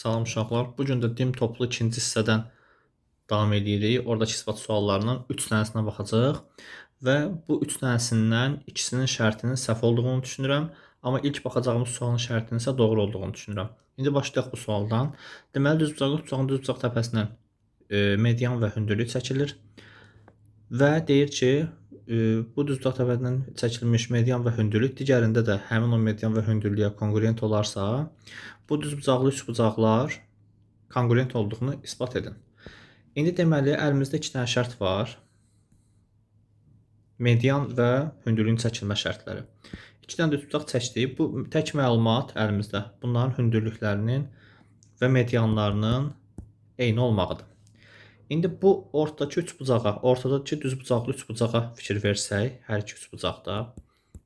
Salam uşaqlar. Bu gün də dim toplu ikinci hissədən davam edirik. Oradakı isbat suallarından 3 dənəsinə baxacağıq və bu 3 dənəsindən ikisinin şərtinin səhv olduğunu düşünürəm, amma ilk baxacağımız sualın şərtinin isə doğru olduğunu düşünürəm. İndi başlayaq bu sualdan. Deməli düzbucaqlı düzbucaq təpəsindən median və hündürlük çəkilir və deyir ki, bu düzbucaq təpəsindən çəkilmiş median və hündürlük digərində də həmin o median və hündürlüyə konqurent olarsa, bu düzbucaqlı üçbucaqlar konqurent olduğunu isbat edin. İndi deməli əlimizdə 2 dənə şərt var. Median və hündürlüyün çəkilmə şərtləri. 2 dənə düzbucaq çəkdik. Bu tək məlumat əlimizdə bunların hündürlüklərinin və medianlarının eyni olmağıdır. İndi bu ortadakı üçbucağa, ortadakı düzbucaqlı üçbucağa fikir versək, hər iki üçbucaqda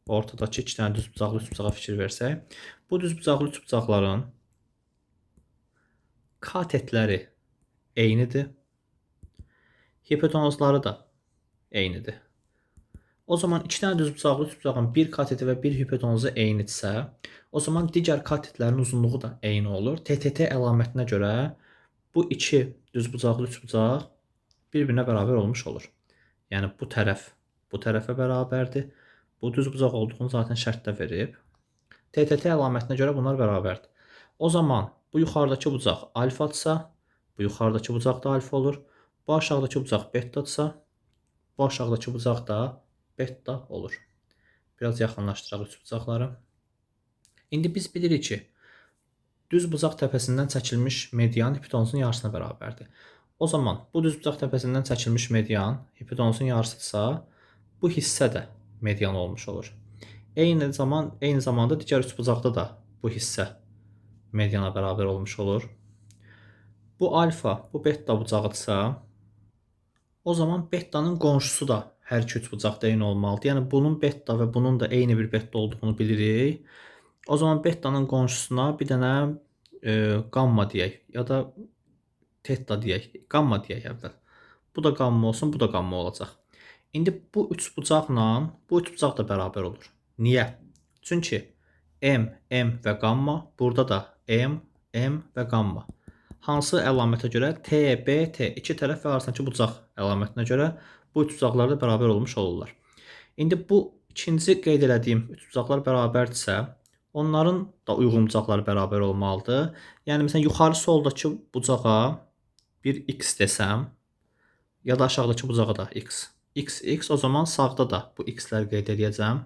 ortadakı 2 dənə düzbucaqlı üçbucağa fikir versək, bu düzbucaqlı üçbucaqların katetləri eynidir. Hipotenuzları da eynidir. O zaman 2 dənə düzbucaqlı üçbucağın bir kateti və bir hipotenuzu eynidirsə, o zaman digər katetlərin uzunluğu da eyni olur. TTT əlamətinə görə bu iki düzbucaqlı üçbucaq bir-birinə bərabər olmuş olur. Yəni bu tərəf bu tərəfə bərabərdir. Bu düzbucaq olduğunu zaten şərtdə verib. TTT əlamətinə görə bunlar bərabərdir. O zaman bu yuxarıdakı bucaq alfadırsa, bu yuxarıdakı bucaq da alfa olur. Bu aşağıdakı bucaq betadırsa, bu aşağıdakı bucaq da beta olur. Biraz yaxınlaşdıraq üçbucaqları. İndi biz bilirik ki, düz bucaq təpəsindən çəkilmiş median hipotenuzun yarısına bərabərdir. O zaman bu düz bucaq təpəsindən çəkilmiş median hipotenuzun yarısıdırsa, bu hissə də median olmuş olur. Eyni zamanda digər üçbucaqda da bu hissə mediana bərabər olmuş olur. Bu alfa, bu beta bucağıdırsa, o zaman betanın qonşusu da hər iki üçbucaqda eyni olmalıdır. Yəni bunun beta və bunun da eyni bir beta olduğunu bilirik. O zaman betanın qonşusuna bir dənə gamma deyək ya da teta deyək. Gamma deyək əvvəl. Bu da gamma olsun, bu da gamma olacaq. İndi bu üçbucaqla bu üçbucaq da bərabər olur. Niyə? Çünki M, M və gamma, burada da M, M və gamma. Hansı əlamətə görə? T, B, T. İki tərəf və arasındakı bucaq əlamətinə görə bu üçbucaqlar da bərabər olmuş olurlar. İndi bu ikinci qeyd elədiyim üçbucaqlar bərabərdirsə, onların da uyğun bucaqları bərabər olmalıdır. Yəni məsələn yuxarı soldakı bucağa bir x desəm, ya da aşağıdakı bucağa da x. X, o zaman sağda da bu x-lər qeyd edəcəm.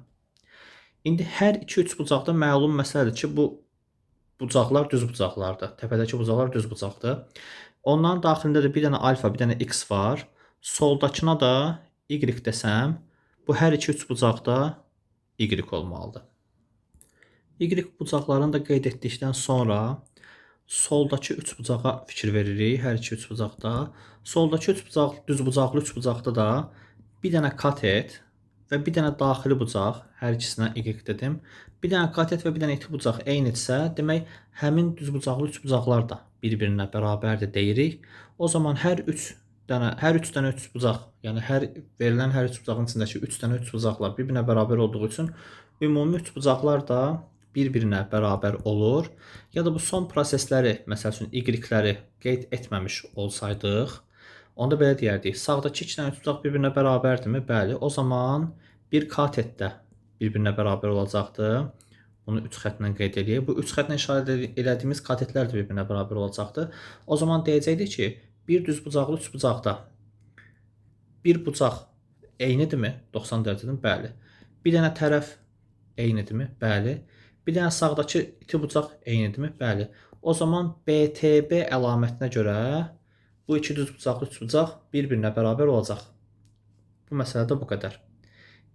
İndi hər iki üçbucaqda məlum məsələdir ki, bu bucaqlar düz bucaqlardır. Təpədəki bucaqlar düz bucaqdır. Onların daxilində də bir dənə alfa, bir dənə x var. Soldakına da y desəm, bu hər iki üçbucaqda y olmalıdır. Y bucaqlarını da qeyd etdikdən sonra soldakı üçbucağa fikir veririk, hər iki üçbucaqda. Soldakı düzbucaqlı üçbucaqda da bir dənə katet və bir dənə daxili bucaq, hər ikisinə y dedim. Bir dənə katet və bir dənə iti bucaq eynidirsə, demək həmin düzbucaqlı üçbucaqlar da bir-birinə bərabərdir deyirik. O zaman hər üç dənə üçbucaq, yəni verilən hər üçbucağın içindəki 3 dənə üçbucaqlar bir-birinə bərabər olduğu üçün ümumi üçbucaqlar da bir-birinə bərabər olur. Ya da bu son prosesləri, məsəl üçün y-ləri qeyd etməmiş olsaydıq, onda belə deyərdik, sağdakı 2 dənə üçbucaq bir-birinə bərabərdirmi? Bəli. O zaman bir katet də bir-birinə bərabər olacaqdır. Bunu 3 xətlə qeyd edək. Bu 3 xətlə işarə elədiyimiz katetlər də bir-birinə bərabər olacaqdır. O zaman deyəcəkdik ki, bir düzbucaqlı üçbucaqda bir bucaq eynidirmi? 90 dərəcədən? Bəli. Bir dənə tərəf eynidirmi? Bəli. Bir dənə sağdakı iti bucaq eynidirmi? Bəli. O zaman BTB əlamətinə görə bu iki düzbucaqlı üçbucaq bir-birinə bərabər olacaq. Bu məsələdə bu qədər.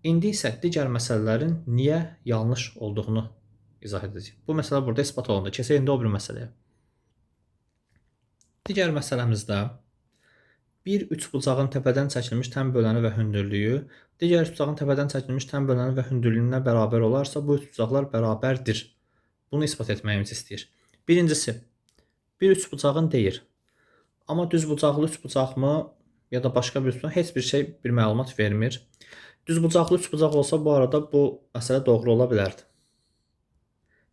İndi isə digər məsələlərin niyə yanlış olduğunu izah edəcəyik. Bu məsələ burada isbat olundu. Keçək indi o bir məsələyə. Digər məsələmizdə bir üçbucağın təpədən çəkilmiş tən böləni və hündürlüyü digər üçbucağın təpədən çəkilmiş tən böləni və hündürlüyünə bərabər olarsa, bu üçbucaqlar bərabərdir. Bunu isbat etməyimizi istəyir. Birincisi, bir üçbucağın deyir. Amma düzbucaqlı üçbucaqmı ya da başqa bir üçbucaq heç bir bir məlumat vermir. Düzbucaqlı üçbucaq olsa bu arada bu məsələ doğru ola bilərdi.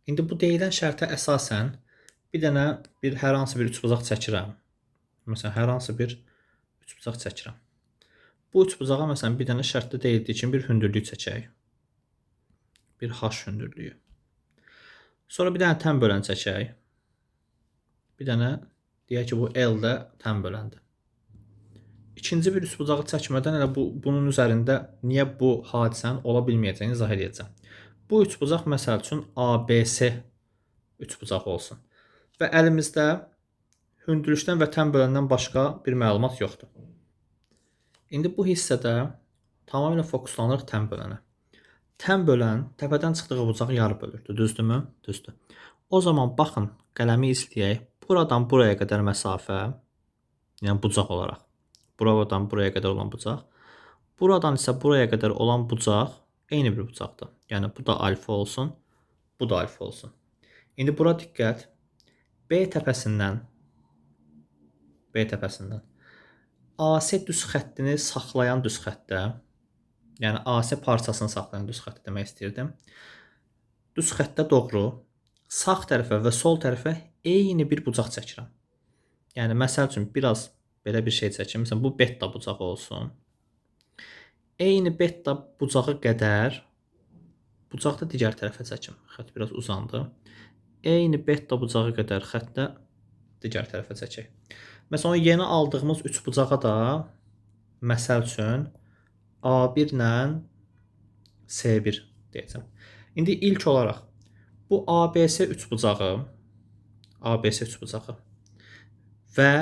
İndi bu deyilən şərtə əsasən Bir dənə hər hansı bir üçbucaq çəkirəm. Məsələn, hər hansı bir üçbucaq çəkirəm. Bu üçbucağa məsələn bir dənə şərtdə deyildiyi üçün bir hündürlük çəkək. Bir h hündürlüyü. Sonra bir dənə tən bölən çəkək. Bir dənə deyək ki, bu L də tən böləndir. İkinci bir üçbucağı çəkmədən elə bunun üzərində niyə bu hadisənin ola bilməyəcəyini izah edəcəm. Bu üçbucaq məsəl üçün ABC üçbucağı olsun. Və əlimizdə hündürlükdən və tən böləndən başqa bir məlumat yoxdur. İndi bu hissədə tamamilə fokuslanırıq tən bölənə. Tən bölən təpədən çıxdığı bucağı yarı bölürdü, düzdürmü? Düzdür. O zaman baxın, qələmi izləyək. Buradan buraya qədər məsafə, yəni bucaq olaraq. Buradan buraya qədər olan bucaq. Buradan isə buraya qədər olan bucaq eyni bir bucaqdır. Yəni bu da alfa olsun, bu da alfa olsun. İndi bura diqqət. B təpəsindən AC düz xəttini saxlayan düz xəttdə, yəni AC parçasını saxlayan düz xəttə demək istəyirdim. Düz xəttə doğru sağ tərəfə və sol tərəfə eyni bir bucaq çəkirəm. Yəni məsəl üçün biraz belə bir şey çəkim. Məsələn, bu beta bucağı olsun. Eyni beta bucağı qədər bucağı da digər tərəfə çəkim. Xətt biraz uzandı. Eyni beta bucağı qədər xəttə digər tərəfə çəkək. Məsələn, o yeni aldığımız üç bucağa da məsəl üçün A1 ilə C1 deyəcəm. İndi ilk olaraq bu ABC üçbucağı və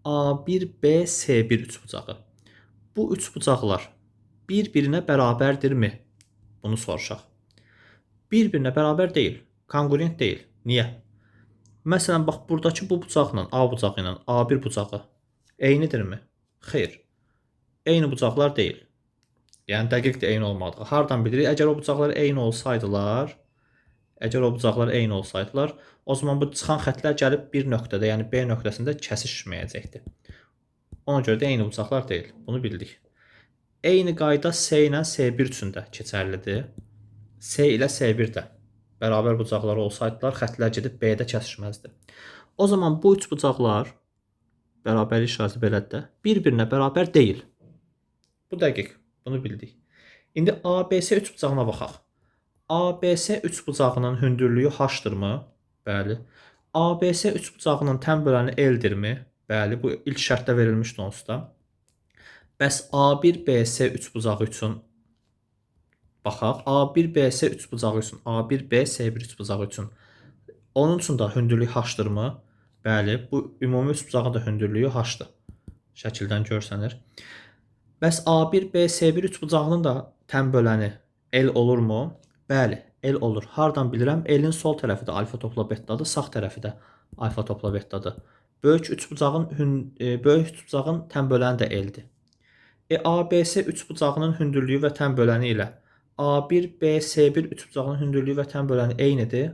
A1BC1 üçbucağı. Bu üçbucaqlar bir-birinə bərabərdirmi? Bunu soruşaq. Bir-birinə bərabər deyil, konqurent deyil. Niyə? Məsələn, bax, buradakı bu bucaqla A bucağı ilə A1 bucağı eynidirmi? Xeyr. Eyni bucaqlar deyil. Yəni, dəqiq də eyni olmadığı. Hardan bilirik? Əgər o bucaqlar eyni olsaydılar, o zaman bu çıxan xətlər gəlib bir nöqtədə, yəni B nöqtəsində kəsişməyəcəkdir. Ona görə də eyni bucaqlar deyil. Bunu bildik. Eyni qayda C ilə C1 üçün də keçərlidir. C ilə C1 də bərabər bucaqlar olsaydılar, xətlər gedib B-də kəsişməzdi. O zaman bu üç bucaqlar bərabərlik şərti belədir, bir-birinə bərabər deyil. Bu dəqiq. Bunu bildik. İndi ABC üçbucağına baxaq. ABC üçbucağının hündürlüyü h-dırmı? Bəli. ABC üçbucağının tən böləni L-dirmi? Bəli. Bu ilk şərtdə verilmişdi onsuz da. Bəs A1BC üçbucağı üçün baxaq. A1BC üçbucağı üçün, A1BC1 üçbucağı üçün onun üçün də hündürlük h-dırmı? Bəli. Bu ümumi üçbucağın da hündürlüyü h-dır. Şəkildən görsənir. Bəs A1BC1 üçbucağının da tən böləni L olurmu? Bəli, L olur. Hardan bilirəm? L-in sol tərəfi də alfa topla betadır, sağ tərəfi də alfa topla betadır. Böyük üçbucağın tən böləni də L-dir. ABC üçbucağının hündürlüyü və tən böləni ilə A1BC1 üçbucağının hündürlüyü və tən böləni eynidir.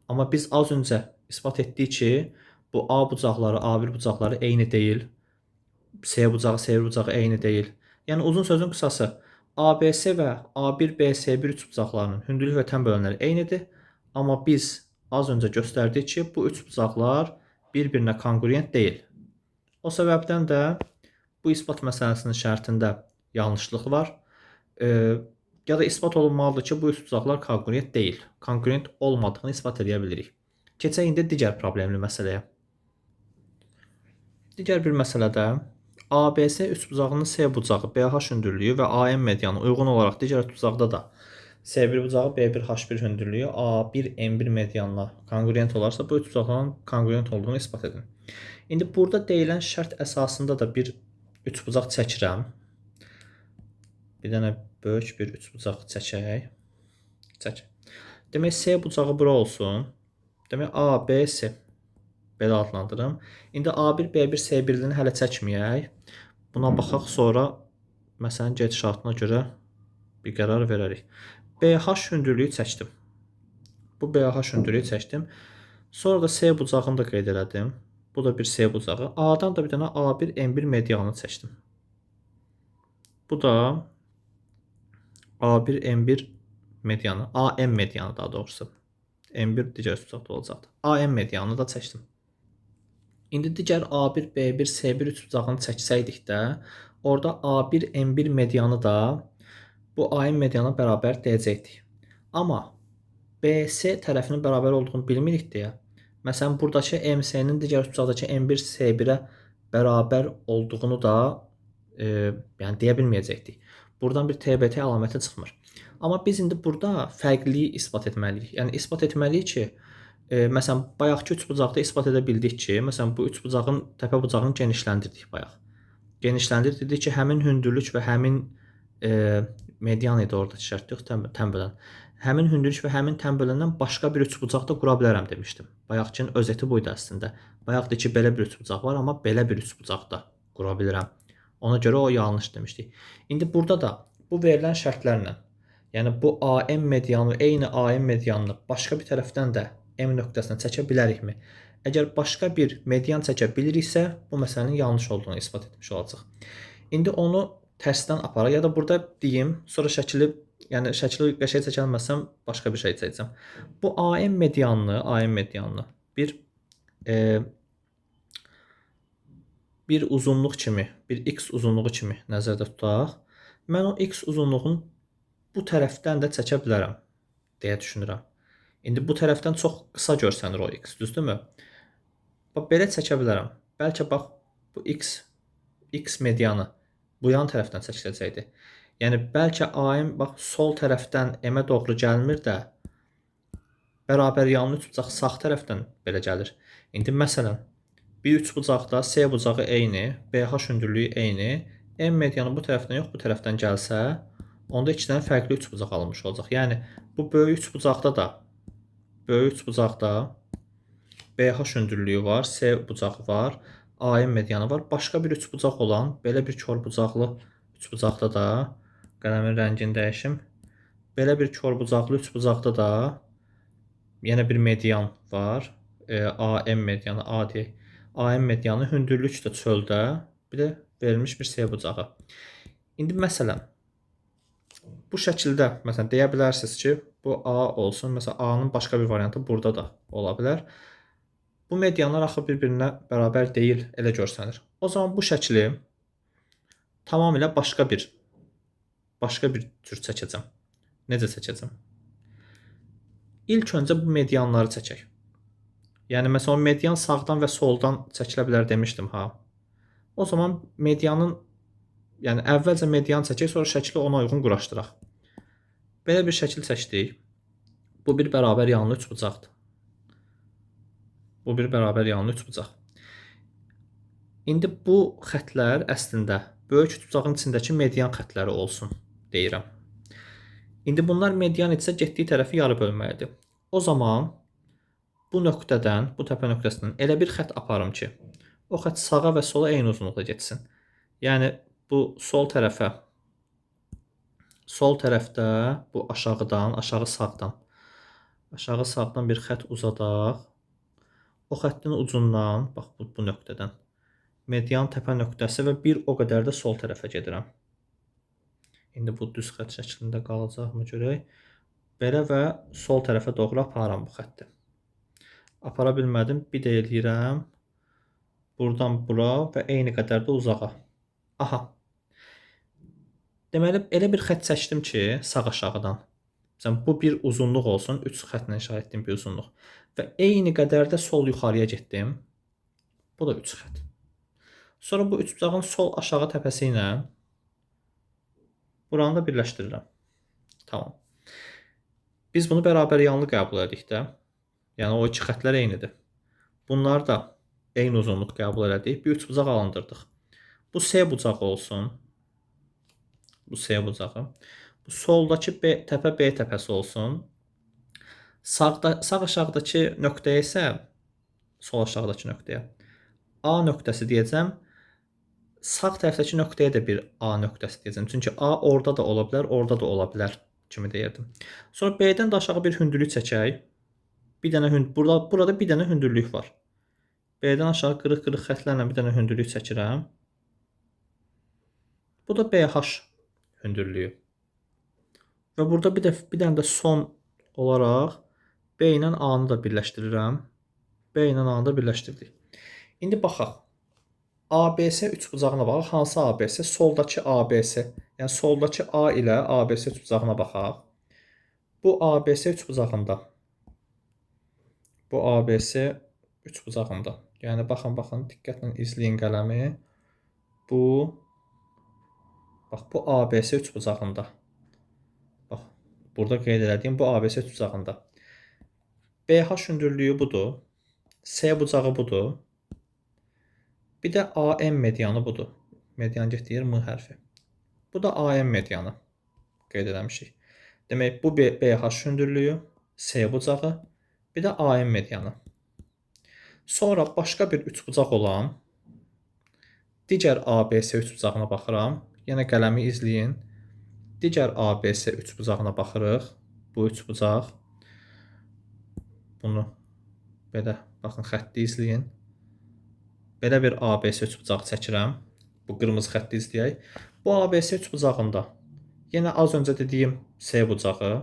Amma biz az öncə isbat etdik ki, bu A bucaqları, A1 bucaqları eyni deyil. C bucağı, C1 bucağı eyni deyil. Yəni, uzun sözün qısası, ABC və A1BC1 üçbucaqlarının hündürlük və tən bölənləri eynidir. Amma biz az öncə göstərdik ki, bu üçbucaqlar bir-birinə konqurent deyil. O səbəbdən də bu isbat məsələsinin şərtində yanlışlıq var. Ya da isbat olunmalıdır ki, bu üçbucaqlar konqurent deyil. Konqurent olmadığını isbat edə bilirik. Keçək indi digər problemli məsələyə. Digər bir məsələdə ABC üçbucağının C bucağı, BH hündürlüyü və AM medianı uyğun olaraq digər üçbucaqda da C1 bucağı, B1, H1 hündürlüyü A1, M1 medianla konqurent olarsa, bu üçbucaqların konqurent olduğunu isbat edin. İndi burada deyilən şərt əsasında da bir üçbucaq çəkirəm. Bir dənə böyük bir üçbucaq çəkək. Demək, C bucağı bura olsun. Demək, A, B, C. Belə adlandırım. İndi A1, B1, C1-ni hələ çəkməyək. Buna baxaq, sonra məsələn gedişatına görə bir qərar verərik. BH hündürlüyü çəkdim. Bu BH hündürlüyü çəkdim. Sonra da C bucağını da qeyd elədim. Bu da bir C bucağı. A-dan da bir dənə A1, M1 medianı çəkdim. Bu da A1, M1 medianı, AM medianı daha doğrusu M1 digər üçbucaqda olacaqdı. AM medianını da çəkdim. İndi digər A1, B1, C1 üçbucağını çəksəydik də, orada A1, M1 medianı da bu AM mediana bərabər deyəcəkdik. Amma BC tərəfinin bərabər olduğunu bilmirik deyə. Məsələn, buradakı MC-nin digər üçbucaqdakı M1 C1-ə bərabər olduğunu da yəni deyə bilməyəcəkdik. Buradan bir TBT əlaməti çıxmır. Amma biz indi burada fərqliliyi isbat etməliyik. Yəni isbat etməliyik ki, məsələn, bayaqki üçbucaqda isbat edə bildik ki, məsələn, bu üçbucağın təpə bucağını genişləndirdik bayaq. Genişləndirdik, dedik ki, həmin hündürlük və həmin median idi oradakı şərt, yox, tənbələn. Həmin hündürlük və həmin tənbələndən başqa bir üçbucaq da qura bilərəm demişdim. Bayaqkının özəti buydu əslində. Bayaq ki, belə bir üçbucaq var, amma belə bir üçbucaq da qura bilirəm. Ona görə o yanlış demişdik. İndi burada da bu verilən şərtlərlə, yəni bu AM medianı, eyni AM medianını başqa bir tərəfdən də M nöqtəsinə çəkə bilərikmi? Əgər başqa bir median çəkə biliriksə, bu məsələnin yanlış olduğunu isbat etmiş olacaq. İndi onu tərsdən aparaq, ya da burada deyim, sonra şəkili qəşəng çəkə bilməsəm başqa bir şey çəkəcəm. Bu AM medianını bir uzunluq kimi, bir x uzunluğu kimi nəzərdə tutaq. Mən o x uzunluğunu bu tərəfdən də çəkə bilərəm deyə düşünürəm. İndi bu tərəfdən çox qısa görsənir o x, düzdürmü? Bax, belə çəkə bilərəm. Bəlkə bax, bu x medianı bu yan tərəfdən çəkiləcəkdi. Yəni, bəlkə AM bax, sol tərəfdən M-ə doğru gəlmir də, bərabər yanlı üçbucaq sağ tərəfdən belə gəlir. İndi məsələn, bir üçbucaqda C bucağı eyni, BH hündürlüyü eyni, M medianı bu tərəfdən yox, bu tərəfdən gəlsə, onda iki dənə fərqli üçbucaq alınmış olacaq. Yəni, bu böyük üçbucaqda BH hündürlüyü var, C bucağı var, AM medianı var. Başqa bir üçbucaq olan, belə bir körbucaqlı üçbucaqda da, qələmin rəngini dəyişim, belə bir körbucaqlı üçbucaqda da yenə bir median var, AM medianı, A deyək. AM medianı, hündürlük də çöldə, bir də verilmiş bir C bucağı. İndi məsələn, bu şəkildə məsələn deyə bilərsiniz ki, bu A olsun. Məsələn, A-nın başqa bir variantı burada da ola bilər. Bu medianlar axı bir-birinə bərabər deyil, elə görsənir. O zaman bu şəkli tamamilə başqa bir tür çəkəcəm. Necə çəkəcəm? İlk öncə bu medianları çəkək. Yəni, məsələn, o median sağdan və soldan çəkilə bilər demişdim, ha. O zaman medianın, yəni əvvəlcə median çəkək, sonra şəkli ona uyğun quraşdıraq. Belə bir şəkil çəkdik. Bu bir bərabər yanlı üçbucaqdır. Bu bir bərabər yanlı üçbucaq. İndi bu xətlər əslində böyük üçbucağın içindəki median xətləri olsun deyirəm. İndi bunlar median etsə getdiyi tərəfi yarı bölməlidir. O zaman bu nöqtədən, bu təpə nöqtəsindən elə bir xətt aparım ki, o xətt sağa və sola eyni uzunluqda getsin. Yəni, bu sol tərəfdə bu aşağı sağdan bir xətt uzadaq. O xəttin ucundan, bax bu nöqtədən, median təpə nöqtəsi və bir o qədər də sol tərəfə gedirəm. İndi bu düz xətt şəklində qalacaqmı görək. Belə və sol tərəfə doğru aparam bu xətti. Apara bilmədim, bir də eləyirəm. Buradan bura və eyni qədər də uzağa. Aha. Deməli, elə bir xətt çəkdim ki, sağ aşağıdan. Məsələn, bu bir uzunluq olsun, 3 xəttlə işarə etdiyim bir uzunluq. Və eyni qədər də sol yuxarıya getdim. Bu da 3 xətt. Sonra bu üçbucağın sol aşağı təpəsi ilə buranı da birləşdirirəm. Tamam. Biz bunu bərabər yanlı qəbul edirik də. Yəni, o iki xətlər eynidir. Bunlar da eyni uzunluq qəbul edirik. Bir üçbucaq alındırdıq. Bu C bucağı olsun. Bu C bucağı. Bu soldakı təpə B təpəsi olsun. Sağ aşağıdakı nöqtəyə isə, sol aşağıdakı nöqtəyə A nöqtəsi deyəcəm. Sağ tərəfdəki nöqtəyə də bir A nöqtəsi deyəcəm. Çünki A orada da ola bilər, orada da ola bilər kimi deyirdim. Sonra B-dən də aşağı bir hündürlük çəkək. Burada bir dənə hündürlük var. B-dən aşağı qırıq-qırıq xətlərlə bir dənə hündürlük çəkirəm. Bu da BH hündürlüyü. Və burada bir dənə də son olaraq B ilə A-nı da birləşdirirəm. B ilə A-nı da birləşdirdik. İndi baxaq. ABC üçbucağına baxaq. Hansı ABC? Soldakı ABC. Yəni soldakı A ilə ABC üçbucağına baxaq. Bu ABC üçbucağında. Bu ABC üçbucağında. Yəni baxın, diqqətlə izləyin qələmi. Bu bax bu ABC üçbucağında. Bax, burada qeyd etdiyim bu ABC üçbucağında. BH hündürlüyü budur. S bucağı budur. Bir də AM medianı budur. Median getdiyir M hərfi. Bu da AM medianı qeyd etmişik. Demək, bu BH hündürlüyü, S bucağı, bir də AM medianı. Sonra başqa bir üçbucaq olan digər ABC üçbucağına baxıram. Yenə qələmi izləyin. Digər ABC üçbucağına baxırıq. Bu üçbucaq. Bunu belə baxın, xətti izləyin. Belə bir ABC üçbucağı çəkirəm. Bu qırmızı xətti izləyək. Bu ABC üçbucağında yenə az öncə dediyim S bucağı,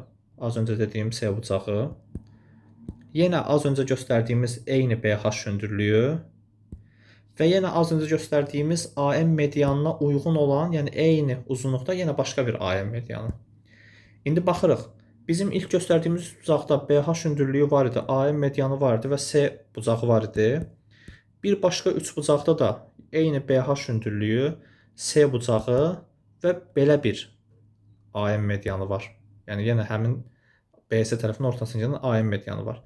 yenə az öncə göstərdiyimiz eyni BH hündürlüyü və yenə az öncə göstərdiyimiz AM medianına uyğun olan, yəni eyni uzunluqda yenə başqa bir AM medianı. İndi baxırıq. Bizim ilk göstərdiyimiz bucaqda BH hündürlüyü var idi, AM medianı var idi və S bucağı var idi. Bir başqa üçbucaqda da eyni BH hündürlüyü, S bucağı və belə bir AM medianı var. Yəni yenə həmin BS tərəfinin ortasında AM medianı var.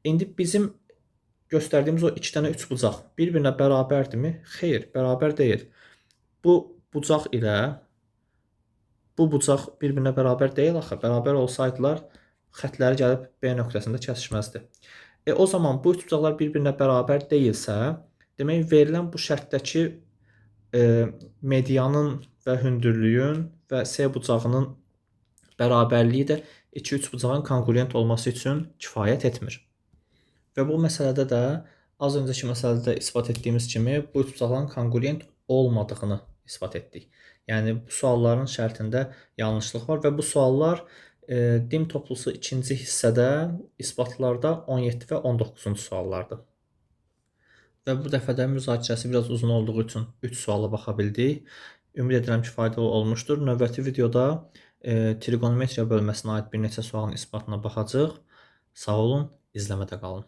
İndi bizim göstərdiyimiz o 2 dənə üçbucaq bir-birinə bərabərdirmi? Xeyr, bərabər deyil. Bu bucaq ilə bu bucaq bir-birinə bərabər deyil axı. Bərabər olsaydılar, xətləri gəlib B nöqtəsində kəsişməzdi. O zaman bu üçbucaqlar bir-birinə bərabər deyilsə, demək verilən bu şərtdəki medianın və hündürlüyün və S bucağının bərabərliyi də iki üçbucağın konkurent olması üçün kifayət etmir. Və bu məsələdə də az öncəki məsələdə isbat etdiyimiz kimi bu üçbucaqların konkurent olmadığını isbat etdik. Yəni bu sualların şərtində yanlışlıq var və bu suallar dim toplusu 2-ci hissədə isbatlarda 17 və 19-cu suallardır. Və bu dəfə də müzakirəsi biraz uzun olduğu üçün 3 suala baxa bildik. Ümid edirəm ki, faydalı olmuşdur. Növbəti videoda trigonometriya bölməsinə aid bir neçə sualın isbatına baxacağıq. Sağ olun, izləmədə qalın.